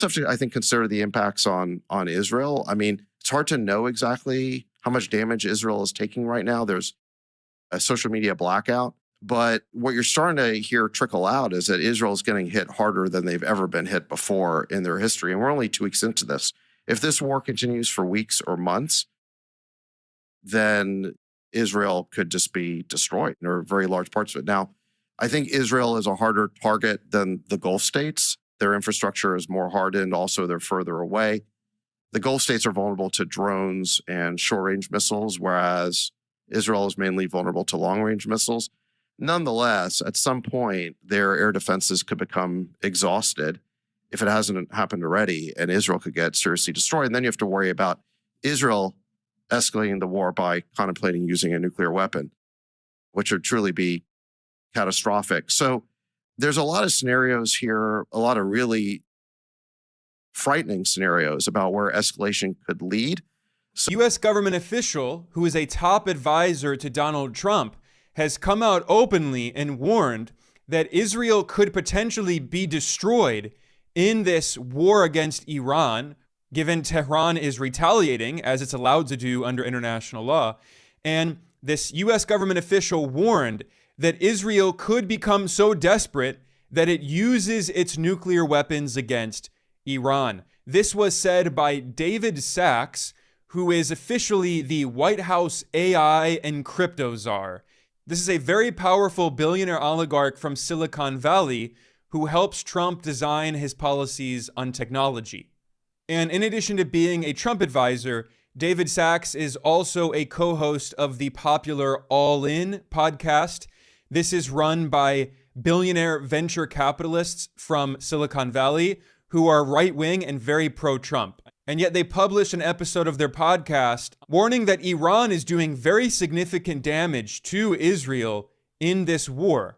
have to, I think, consider the impacts on Israel. I mean, it's hard to know exactly how much damage Israel is taking right now. There's a social media blackout. But what you're starting to hear trickle out is that Israel is getting hit harder than they've ever been hit before in their history. And we're only 2 weeks into this. If this war continues for weeks or months, then Israel could just be destroyed, or very large parts of it. Now, I think Israel is a harder target than the Gulf states. Their infrastructure is more hardened. Also, they're further away. The Gulf states are vulnerable to drones and short-range missiles, whereas Israel is mainly vulnerable to long-range missiles. Nonetheless, at some point, their air defenses could become exhausted if it hasn't happened already, and Israel could get seriously destroyed. And then you have to worry about Israel escalating the war by contemplating using a nuclear weapon, which would truly be catastrophic. So there's a lot of scenarios here, a lot of really frightening scenarios about where escalation could lead. So, U.S. government official who is a top advisor to Donald Trump has come out openly and warned that Israel could potentially be destroyed in this war against Iran, given Tehran is retaliating, as it's allowed to do under international law. And this U.S. government official warned that Israel could become so desperate that it uses its nuclear weapons against Iran. This was said by David Sacks, who is officially the White House AI and crypto czar. This is a very powerful billionaire oligarch from Silicon Valley who helps Trump design his policies on technology. And in addition to being a Trump advisor, David Sacks is also a co-host of the popular All In podcast. This is run by billionaire venture capitalists from Silicon Valley who are right-wing and very pro-Trump. And yet they published an episode of their podcast warning that Iran is doing very significant damage to Israel in this war.